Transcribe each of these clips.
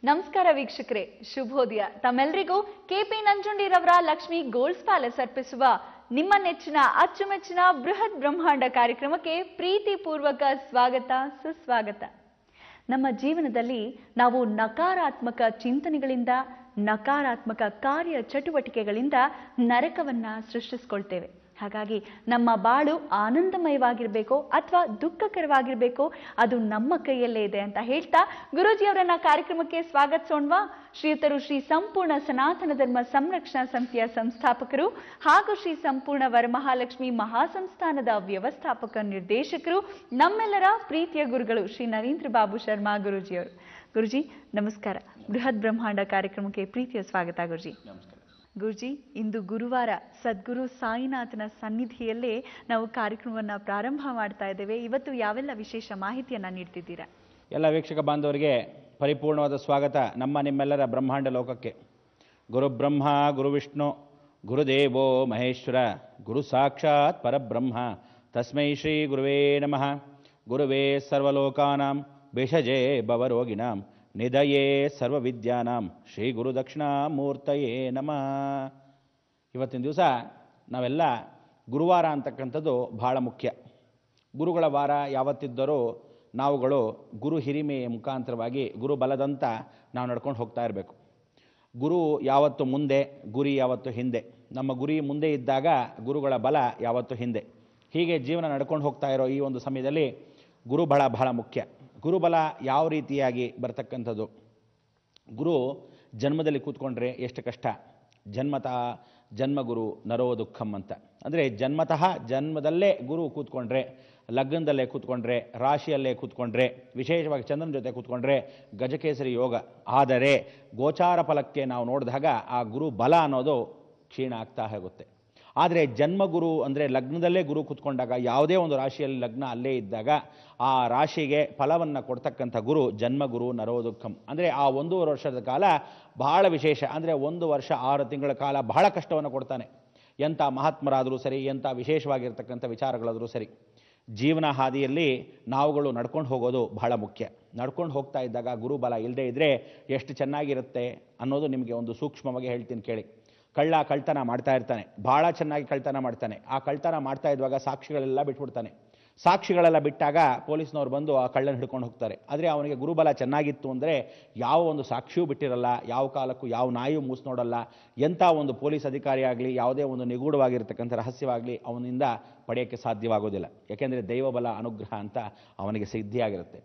ನಮಸ್ಕಾರ ವೀಕ್ಷಕರೇ, ಶುಭೋದಯ. ತಮ್ಮೆಲ್ಲರಿಗೂ ಕೆಪಿ ನಂಜುಂಡಿರವರ ಲಕ್ಷ್ಮಿ ಗೋಲ್ಡ್ಸ್ ಪ್ಯಾಲೇಸ್ ಅರ್ಪಿಸುವ ನಿಮ್ಮ ನೆಚ್ಚಿನ ಅಚ್ಚುಮೆಚ್ಚಿನ ಬೃಹತ್ ಬ್ರಹ್ಮಾಂಡ ಕಾರ್ಯಕ್ರಮಕ್ಕೆ ಪ್ರೀತಿಪೂರ್ವಕ ಸ್ವಾಗತ, ಸುಸ್ವಾಗತ. ನಮ್ಮ ಜೀವನದಲ್ಲಿ ನಾವು ನಕಾರಾತ್ಮಕ ಚಿಂತನೆಗಳಿಂದ, ನಕಾರಾತ್ಮಕ ಕಾರ್ಯ ಚಟುವಟಿಕೆಗಳಿಂದ ನರಕವನ್ನ ಸೃಷ್ಟಿಸ್ಕೊಳ್ತೇವೆ. ಹಾಗಾಗಿ ನಮ್ಮ ಬಾಳು ಆನಂದಮಯವಾಗಿರ್ಬೇಕು ಅಥವಾ ದುಃಖಕರವಾಗಿರ್ಬೇಕು, ಅದು ನಮ್ಮ ಕೈಯಲ್ಲೇ ಇದೆ ಅಂತ ಹೇಳ್ತಾ ಗುರೂಜಿಯವರನ್ನ ಕಾರ್ಯಕ್ರಮಕ್ಕೆ ಸ್ವಾಗತಿಸೋಣವಾ. ಶ್ರೀಯುತರು ಶ್ರೀ ಸಂಪೂರ್ಣ ಸನಾತನ ಧರ್ಮ ಸಂರಕ್ಷಣಾ ಸಮಿತಿಯ ಸಂಸ್ಥಾಪಕರು ಹಾಗೂ ಶ್ರೀ ಸಂಪೂರ್ಣ ವರಮಹಾಲಕ್ಷ್ಮಿ ಮಹಾಸಂಸ್ಥಾನದ ವ್ಯವಸ್ಥಾಪಕ ನಿರ್ದೇಶಕರು, ನಮ್ಮೆಲ್ಲರ ಪ್ರೀತಿಯ ಗುರುಗಳು ಶ್ರೀ ನರೇಂದ್ರ ಬಾಬು ಶರ್ಮಾ ಗುರೂಜಿಯವರು. ಗುರುಜಿ ನಮಸ್ಕಾರ. ಬೃಹತ್ ಬ್ರಹ್ಮಾಂಡ ಕಾರ್ಯಕ್ರಮಕ್ಕೆ ಪ್ರೀತಿಯ ಸ್ವಾಗತ ಗುರುಜಿ. ಗುರುಜಿ, ಇಂದು ಗುರುವಾರ ಸದ್ಗುರು ಸಾಯಿನಾಥನ ಸನ್ನಿಧಿಯಲ್ಲೇ ನಾವು ಕಾರ್ಯಕ್ರಮವನ್ನು ಪ್ರಾರಂಭ ಮಾಡ್ತಾ ಇದ್ದೇವೆ. ಇವತ್ತು ಯಾವೆಲ್ಲ ವಿಶೇಷ ಮಾಹಿತಿಯನ್ನ ನೀಡ್ತಿದ್ದೀರಾ? ಎಲ್ಲ ವೀಕ್ಷಕ ಬಾಂಧವರಿಗೆ ಪರಿಪೂರ್ಣವಾದ ಸ್ವಾಗತ ನಮ್ಮ ನಿಮ್ಮೆಲ್ಲರ ಬ್ರಹ್ಮಾಂಡ ಲೋಕಕ್ಕೆ. ಗುರು ಬ್ರಹ್ಮ ಗುರು ವಿಷ್ಣು ಗುರುದೇವೋ ಮಹೇಶ್ವರ ಗುರು ಸಾಕ್ಷಾತ್ ಪರಬ್ರಹ್ಮ ತಸ್ಮೈ ಶ್ರೀ ಗುರುವೇ ನಮಃ. ಗುರುವೇ ಸರ್ವಲೋಕಾನಾಂ ಭಿಷಜೇ ಭವರೋಗಿಣಾಂ ನಿಧಯೇ ಸರ್ವವಿದ್ಯಾನಾಂ ಶ್ರೀ ಗುರು ದಕ್ಷಿಣಾಮೂರ್ತಯೇ ನಮಃ. ಇವತ್ತಿನ ದಿವಸ ನಾವೆಲ್ಲ ಗುರುವಾರ ಅಂತಕ್ಕಂಥದ್ದು ಬಹಳ ಮುಖ್ಯ. ಗುರುಗಳ ವಾರ ಯಾವತ್ತಿದ್ದರೂ ನಾವುಗಳು ಗುರು ಹಿರಿಮೆಯ ಮುಖಾಂತರವಾಗಿ ಗುರು ಬಲದಂತ ನಾವು ನಡ್ಕೊಂಡು ಹೋಗ್ತಾ ಇರಬೇಕು. ಗುರು ಯಾವತ್ತು ಮುಂದೆ, ಗುರಿ ಯಾವತ್ತು ಹಿಂದೆ. ನಮ್ಮ ಗುರಿ ಮುಂದೆ ಇದ್ದಾಗ ಗುರುಗಳ ಬಲ ಯಾವತ್ತು ಹಿಂದೆ. ಹೀಗೆ ಜೀವನ ನಡ್ಕೊಂಡು ಹೋಗ್ತಾ ಇರೋ ಈ ಒಂದು ಸಮಯದಲ್ಲಿ ಗುರುಬಲ ಬಹಳ ಮುಖ್ಯ. ಗುರುಬಲ ಯಾವ ರೀತಿಯಾಗಿ ಬರ್ತಕ್ಕಂಥದ್ದು? ಗುರು ಜನ್ಮದಲ್ಲಿ ಕೂತ್ಕೊಂಡ್ರೆ ಎಷ್ಟು ಕಷ್ಟ. ಜನ್ಮತಃ ಜನ್ಮಗುರು ನರೋ ದುಃಖಂ ಅಂತ. ಅಂದರೆ ಜನ್ಮದಲ್ಲೇ ಗುರು ಕೂತ್ಕೊಂಡ್ರೆ, ಲಗ್ನದಲ್ಲೇ ಕೂತ್ಕೊಂಡ್ರೆ, ರಾಶಿಯಲ್ಲೇ ಕೂತ್ಕೊಂಡ್ರೆ, ವಿಶೇಷವಾಗಿ ಚಂದ್ರನ ಜೊತೆ ಕೂತ್ಕೊಂಡ್ರೆ ಗಜಕೇಸರಿ ಯೋಗ. ಆದರೆ ಗೋಚಾರ ಫಲಕ್ಕೆ ನಾವು ನೋಡಿದಾಗ ಆ ಗುರು ಬಲ ಅನ್ನೋದು ಕ್ಷೀಣ ಆಗ್ತಾ ಹೋಗುತ್ತೆ. ಆದರೆ ಜನ್ಮಗುರು ಅಂದರೆ ಲಗ್ನದಲ್ಲೇ ಗುರು ಕೂತ್ಕೊಂಡಾಗ, ಯಾವುದೇ ಒಂದು ರಾಶಿಯಲ್ಲಿ ಲಗ್ನ ಅಲ್ಲೇ ಇದ್ದಾಗ ಆ ರಾಶಿಗೆ ಫಲವನ್ನು ಕೊಡ್ತಕ್ಕಂಥ ಗುರು ಜನ್ಮಗುರು ನರೋ ದುಃಖಂ. ಅಂದರೆ ಆ 1.5 ವರ್ಷದ ಕಾಲ ಬಹಳ ವಿಶೇಷ. ಅಂದರೆ 1 ವರ್ಷ 6 ತಿಂಗಳ ಕಾಲ ಬಹಳ ಕಷ್ಟವನ್ನು ಕೊಡ್ತಾನೆ. ಎಂಥ ಮಹಾತ್ಮರಾದರೂ ಸರಿ, ಎಂಥ ವಿಶೇಷವಾಗಿರ್ತಕ್ಕಂಥ ವಿಚಾರಗಳಾದರೂ ಸರಿ, ಜೀವನ ಹಾದಿಯಲ್ಲಿ ನಾವುಗಳು ನಡ್ಕೊಂಡು ಹೋಗೋದು ಬಹಳ ಮುಖ್ಯ. ನಡ್ಕೊಂಡು ಹೋಗ್ತಾ ಇದ್ದಾಗ ಗುರುಬಲ ಇಲ್ಲದೆ ಇದ್ದರೆ ಎಷ್ಟು ಚೆನ್ನಾಗಿರುತ್ತೆ ಅನ್ನೋದು ನಿಮಗೆ ಒಂದು ಸೂಕ್ಷ್ಮವಾಗಿ ಹೇಳ್ತೀನಿ ಕೇಳಿ. ಕಳ್ತನ ಮಾಡ್ತಾ ಇರ್ತಾನೆ, ಭಾಳ ಚೆನ್ನಾಗಿ ಕಳ್ತನ ಮಾಡ್ತಾನೆ. ಆ ಕಳ್ತನ ಮಾಡ್ತಾ ಇದ್ದಾಗ ಸಾಕ್ಷಿಗಳೆಲ್ಲ ಬಿಟ್ಬಿಡ್ತಾನೆ. ಸಾಕ್ಷಿಗಳೆಲ್ಲ ಬಿಟ್ಟಾಗ ಪೊಲೀಸ್ನವ್ರು ಬಂದು ಆ ಕಳ್ಳನ ಹಿಡ್ಕೊಂಡು ಹೋಗ್ತಾರೆ. ಆದರೆ ಅವನಿಗೆ ಗುರುಬಲ ಚೆನ್ನಾಗಿತ್ತು ಅಂದರೆ ಯಾವ ಒಂದು ಸಾಕ್ಷಿಯೂ ಬಿಟ್ಟಿರಲ್ಲ, ಯಾವ ಕಾಲಕ್ಕೂ ಯಾವ ನಾಯಿಯೂ ಮೂಸ್ ನೋಡಲ್ಲ. ಎಂಥ ಒಂದು ಪೊಲೀಸ್ ಅಧಿಕಾರಿ ಆಗಲಿ, ಯಾವುದೇ ಒಂದು ನಿಗೂಢವಾಗಿರ್ತಕ್ಕಂಥ ರಹಸ್ಯವಾಗಲಿ ಅವನಿಂದ ಪಡೆಯೋಕ್ಕೆ ಸಾಧ್ಯವಾಗೋದಿಲ್ಲ. ಯಾಕೆಂದರೆ ದೈವಬಲ ಅನುಗ್ರಹ ಅಂತ ಅವನಿಗೆ ಸಿದ್ಧಿಯಾಗಿರುತ್ತೆ.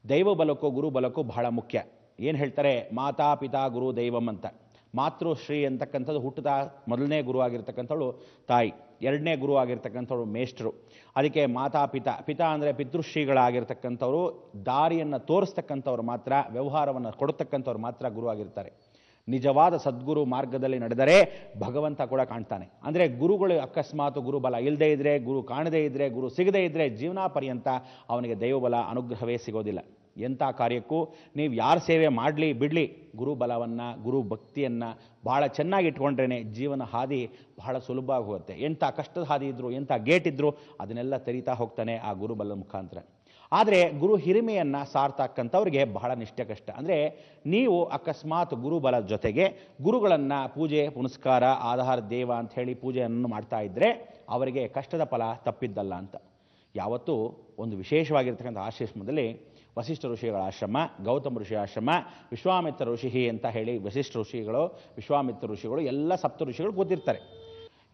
ದೈವಬಲಕ್ಕೂ ಗುರುಬಲಕ್ಕೂ ಬಹಳ ಮುಖ್ಯ. ಏನು ಹೇಳ್ತಾರೆ? ಮಾತಾ ಪಿತಾ ಗುರು ದೈವಂ ಅಂತ. ಮಾತೃಶ್ರೀ ಅಂತಕ್ಕಂಥದ್ದು ಹುಟ್ಟುತ್ತಾ ಮೊದಲನೇ ಗುರು ಆಗಿರ್ತಕ್ಕಂಥವಳು ತಾಯಿ, ಎರಡನೇ ಗುರು ಆಗಿರ್ತಕ್ಕಂಥವಳು ಮೇಷ್ಟ್ರು. ಅದಕ್ಕೆ ಮಾತಾ ಪಿತಾ ಅಂದರೆ ಪಿತೃಶ್ರೀಗಳಾಗಿರ್ತಕ್ಕಂಥವರು, ದಾರಿಯನ್ನು ತೋರಿಸ್ತಕ್ಕಂಥವ್ರು ಮಾತ್ರ, ವ್ಯವಹಾರವನ್ನು ಕೊಡ್ತಕ್ಕಂಥವ್ರು ಮಾತ್ರ ಗುರು ಆಗಿರ್ತಾರೆ. ನಿಜವಾದ ಸದ್ಗುರು ಮಾರ್ಗದಲ್ಲಿ ನಡೆದರೆ ಭಗವಂತ ಕೂಡ ಕಾಣ್ತಾನೆ. ಅಂದರೆ ಗುರುಗಳು ಅಕಸ್ಮಾತ್ ಗುರುಬಲ ಇಲ್ಲದೇ ಇದ್ದರೆ, ಗುರು ಕಾಣದೇ ಇದ್ದರೆ, ಗುರು ಸಿಗದೇ ಇದ್ದರೆ ಜೀವನ ಪರ್ಯಂತ ಅವನಿಗೆ ದೈವಬಲ ಅನುಗ್ರಹವೇ ಸಿಗೋದಿಲ್ಲ. ಎಂಥ ಕಾರ್ಯಕ್ಕೂ ನೀವು ಯಾರು ಸೇವೆ ಮಾಡಲಿ ಬಿಡಲಿ, ಗುರುಬಲವನ್ನು ಗುರು ಭಕ್ತಿಯನ್ನು ಭಾಳ ಚೆನ್ನಾಗಿ ಇಟ್ಕೊಂಡ್ರೇ ಜೀವನ ಹಾದಿ ಬಹಳ ಸುಲಭ ಆಗುತ್ತೆ. ಎಂಥ ಕಷ್ಟದ ಹಾದಿ ಇದ್ದರೂ, ಎಂಥ ಗೇಟ್ ಇದ್ದರೂ ಅದನ್ನೆಲ್ಲ ತೆರೀತಾ ಹೋಗ್ತಾನೆ ಆ ಗುರುಬಲದ ಮುಖಾಂತರ. ಆದರೆ ಗುರು ಹಿರಿಮೆಯನ್ನು ಸಾರ್ತಕ್ಕಂಥವ್ರಿಗೆ ಬಹಳ ನಿಷ್ಠೆ ಕಷ್ಟ. ಅಂದರೆ ನೀವು ಅಕಸ್ಮಾತ್ ಗುರುಬಲದ ಜೊತೆಗೆ ಗುರುಗಳನ್ನು ಪೂಜೆ ಪುನಸ್ಕಾರ ಆಧಾರ ದೇವ ಅಂತ ಹೇಳಿ ಪೂಜೆಯನ್ನು ಮಾಡ್ತಾ ಇದ್ದರೆ ಅವರಿಗೆ ಕಷ್ಟದ ಫಲ ತಪ್ಪಿದ್ದಲ್ಲ ಅಂತ. ಯಾವತ್ತೂ ಒಂದು ವಿಶೇಷವಾಗಿರ್ತಕ್ಕಂಥ ಆಶ್ರಮದಲ್ಲಿ ವಸಿಷ್ಠ ಋಷಿಗಳ ಆಶ್ರಮ, ಗೌತಮ ಋಷಿ ಆಶ್ರಮ, ವಿಶ್ವಾಮಿತ್ರ ಋಷಿ ಅಂತ ಹೇಳಿ ವಸಿಷ್ಠ ಋಷಿಗಳು, ವಿಶ್ವಾಮಿತ್ರ ಋಷಿಗಳು, ಎಲ್ಲ ಸಪ್ತ ಋಷಿಗಳು ಕೂತಿರ್ತಾರೆ.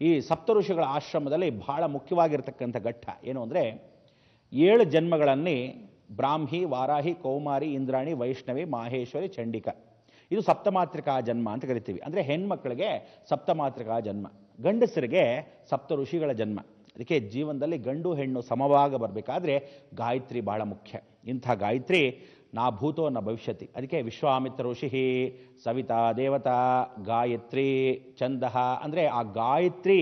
ಈ ಸಪ್ತ ಋಷಿಗಳ ಆಶ್ರಮದಲ್ಲಿ ಬಹಳ ಮುಖ್ಯವಾಗಿರ್ತಕ್ಕಂಥ ಘಟ್ಟ ಏನು ಅಂದರೆ 7 ಜನ್ಮಗಳಲ್ಲಿ ಬ್ರಾಹ್ಮಿ, ವಾರಾಹಿ, ಕೌಮಾರಿ, ಇಂದ್ರಾಣಿ, ವೈಷ್ಣವಿ, ಮಾಹೇಶ್ವರಿ, ಚಂಡಿಕಾ. ಇದು ಸಪ್ತಮಾತ್ರಿಕಾ ಜನ್ಮ ಅಂತ ಕರಿತೀವಿ. ಅಂದರೆ ಹೆಣ್ಮಕ್ಳಿಗೆ ಸಪ್ತಮಾತ್ರಿಕಾ ಜನ್ಮ, ಗಂಡಸರಿಗೆ ಸಪ್ತ ಋಷಿಗಳ ಜನ್ಮ. ಅದಕ್ಕೆ ಜೀವನದಲ್ಲಿ ಗಂಡು ಹೆಣ್ಣು ಸಮವಾಗ ಬರಬೇಕಾದ್ರೆ ಗಾಯತ್ರಿ ಬಹಳ ಮುಖ್ಯ. ಇಂಥ ಗಾಯತ್ರಿ ನಾ ಭೂತೋ ನ ಭವಿಷ್ಯತಿ. ಅದಕ್ಕೆ ವಿಶ್ವಾಮಿತ್ರ ಋಷಿ, ಸವಿತಾ ದೇವತಾ, ಗಾಯತ್ರಿ, ಛಂದಃ. ಅಂದರೆ ಆ ಗಾಯತ್ರಿ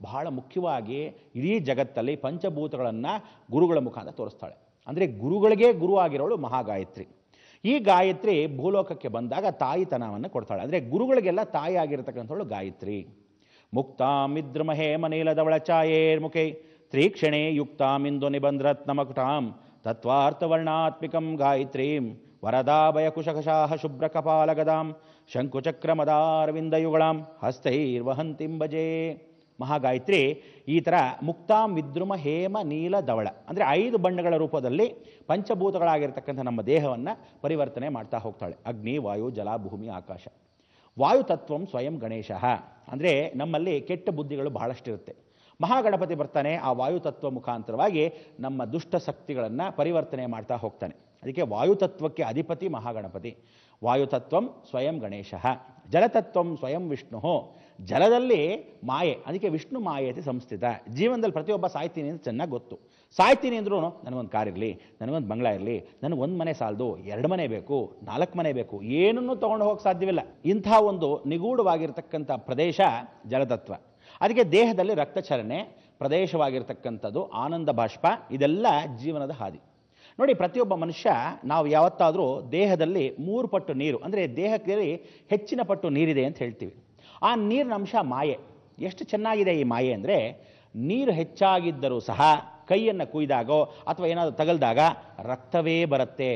ಬಹಳ ಮುಖ್ಯವಾಗಿ ಇಡೀ ಜಗತ್ತಲ್ಲಿ ಪಂಚಭೂತಗಳನ್ನು ಗುರುಗಳ ಮುಖಾಂತರ ತೋರಿಸ್ತಾಳೆ. ಅಂದರೆ ಗುರುಗಳಿಗೆ ಗುರು ಆಗಿರೋಳು ಮಹಾಗಾಯತ್ರಿ. ಈ ಗಾಯತ್ರಿ ಭೂಲೋಕಕ್ಕೆ ಬಂದಾಗ ತಾಯಿತನವನ್ನು ಕೊಡ್ತಾಳೆ. ಅಂದರೆ ಗುರುಗಳಿಗೆಲ್ಲ ತಾಯಿ ಆಗಿರತಕ್ಕಂಥವಳು ಗಾಯತ್ರಿ. ಮುಕ್ತಾಮಿದ್ರಮಹೇ ಮನೇಲದವಳ ಛಾಯೇರ್ಮುಖೆ ತ್ರೀಕ್ಷಣೆ ಯುಕ್ತಾಮಿಂದು ನಿಬಂಧ್ರತ್ನಮಕುಟಾಂ ತತ್ವಾರ್ಥವರ್ಣಾತ್ಮಿಕಂ ಗಾಯತ್ರೀಂ ವರದಾಭಯ ಕುಶಕಶಾಹ ಶುಭ್ರ ಕಪಾಲ ಗದಾಂ ಶಂಕುಚಕ್ರ ಮದಾರವಿಂದಯುಗಳಾಂ ಹಸ್ತೈರ್ವಹಂತಿಂ ಭಜೆ. ಮಹಾಗಾಯತ್ರಿ ಈ ಥರ ಮುಕ್ತಾಂ ವಿದ್ರುಮ ಹೇಮ ನೀಲ ಧವಳ ಅಂದರೆ 5 ಬಣ್ಣಗಳ ರೂಪದಲ್ಲಿ ಪಂಚಭೂತಗಳಾಗಿರ್ತಕ್ಕಂಥ ನಮ್ಮ ದೇಹವನ್ನು ಪರಿವರ್ತನೆ ಮಾಡ್ತಾ ಹೋಗ್ತಾಳೆ. ಅಗ್ನಿ, ವಾಯು, ಜಲ, ಭೂಮಿ, ಆಕಾಶ. ವಾಯುತತ್ವಂ ಸ್ವಯಂ ಗಣೇಶ ಅಂದರೆ ನಮ್ಮಲ್ಲಿ ಕೆಟ್ಟ ಬುದ್ಧಿಗಳು ಬಹಳಷ್ಟಿರುತ್ತೆ. ಮಹಾಗಣಪತಿ ಬರ್ತಾನೆ, ಆ ವಾಯುತತ್ವ ಮುಖಾಂತರವಾಗಿ ನಮ್ಮ ದುಷ್ಟ ಶಕ್ತಿಗಳನ್ನು ಪರಿವರ್ತನೆ ಮಾಡ್ತಾ ಹೋಗ್ತಾನೆ. ಅದಕ್ಕೆ ವಾಯುತತ್ವಕ್ಕೆ ಅಧಿಪತಿ ಮಹಾಗಣಪತಿ. ವಾಯುತತ್ವಂ ಸ್ವಯಂ ಗಣೇಶ. ಜಲತತ್ವಂ ಸ್ವಯಂ ವಿಷ್ಣು. ಜಲದಲ್ಲಿ ಮಾಯೆ, ಅದಕ್ಕೆ ವಿಷ್ಣು ಮಾಯೇತಿ ಸಂಸ್ಥಿತ. ಜೀವನದಲ್ಲಿ ಪ್ರತಿಯೊಬ್ಬ ಸಾಯ್ತೀನಿ ಅಂತ ಚೆನ್ನಾಗಿ ಗೊತ್ತು. ಸಾಯ್ತೀನಿ ಅಂದ್ರೂ ನನಗೊಂದು ಕಾರ್ ಇರಲಿ, ನನಗೊಂದು ಬಂಗ್ಲಾ ಇರಲಿ, ನನಗೊಂದು ಮನೆ ಸಾಲದು, 2 ಮನೆ ಬೇಕು, 4 ಮನೆ ಬೇಕು, ಏನನ್ನೂ ತೊಗೊಂಡು ಹೋಗಕ್ಕೆ ಸಾಧ್ಯವಿಲ್ಲ. ಇಂಥ ಒಂದು ನಿಗೂಢವಾಗಿರ್ತಕ್ಕಂಥ ಪ್ರದೇಶ ಜಲತತ್ವ. ಅದಕ್ಕೆ ದೇಹದಲ್ಲಿ ರಕ್ತಚಲನೆ ಪ್ರದೇಶವಾಗಿರ್ತಕ್ಕಂಥದ್ದು, ಆನಂದ ಬಾಷ್ಪ, ಇದೆಲ್ಲ ಜೀವನದ ಹಾದಿ. ನೋಡಿ, ಪ್ರತಿಯೊಬ್ಬ ಮನುಷ್ಯ ನಾವು ಯಾವತ್ತಾದರೂ ದೇಹದಲ್ಲಿ 3 ಪಟ್ಟು ನೀರು ಅಂದರೆ ದೇಹಕ್ಕೆ ಹೆಚ್ಚಿನ ಪಟ್ಟು ನೀರಿದೆ ಅಂತ ಹೇಳ್ತೀವಿ. ಆ ನೀರಿನ ಅಂಶ ಮಾಯೆ. ಎಷ್ಟು ಚೆನ್ನಾಗಿದೆ ಈ ಮಾಯೆ ಅಂದರೆ, ನೀರು ಹೆಚ್ಚಾಗಿದ್ದರೂ ಸಹ ಕೈಯನ್ನು ಕುಯ್ದಾಗೋ ಅಥವಾ ಏನಾದರೂ ತಗಲ್ದಾಗ ರಕ್ತವೇ ಬರುತ್ತೆ.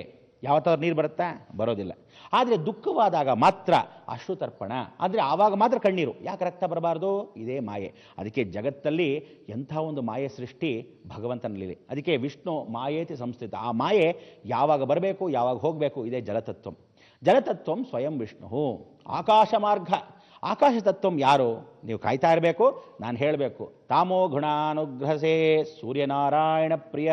ಯಾವತ್ತಾದ್ರೂ ನೀರು ಬರುತ್ತಾ? ಬರೋದಿಲ್ಲ. ಆದರೆ ದುಃಖವಾದಾಗ ಮಾತ್ರ ಅಶ್ರುತರ್ಪಣ, ಆದರೆ ಆವಾಗ ಮಾತ್ರ ಕಣ್ಣೀರು. ಯಾಕೆ ರಕ್ತ ಬರಬಾರ್ದು? ಇದೇ ಮಾಯೆ. ಅದಕ್ಕೆ ಜಗತ್ತಲ್ಲಿ ಎಂಥ ಒಂದು ಮಾಯೆ ಸೃಷ್ಟಿ ಭಗವಂತನಲ್ಲಿದೆ. ಅದಕ್ಕೆ ವಿಷ್ಣು ಮಾಯೇತಿ ಸಂಸ್ಥಿತ. ಆ ಮಾಯೆ ಯಾವಾಗ ಬರಬೇಕು, ಯಾವಾಗ ಹೋಗಬೇಕು, ಇದೇ ಜಲತತ್ವಂ. ಜಲತತ್ವಂ ಸ್ವಯಂ ವಿಷ್ಣು. ಆಕಾಶ ಮಾರ್ಗ. ಆಕಾಶ ತತ್ವಂ ಯಾರು? ನೀವು ಕಾಯ್ತಾ ಇರಬೇಕು, ನಾನು ಹೇಳಬೇಕು. ತಾಮೋ ಗುಣಾನುಗ್ರಹಸೇ ಸೂರ್ಯನಾರಾಯಣ ಪ್ರಿಯ.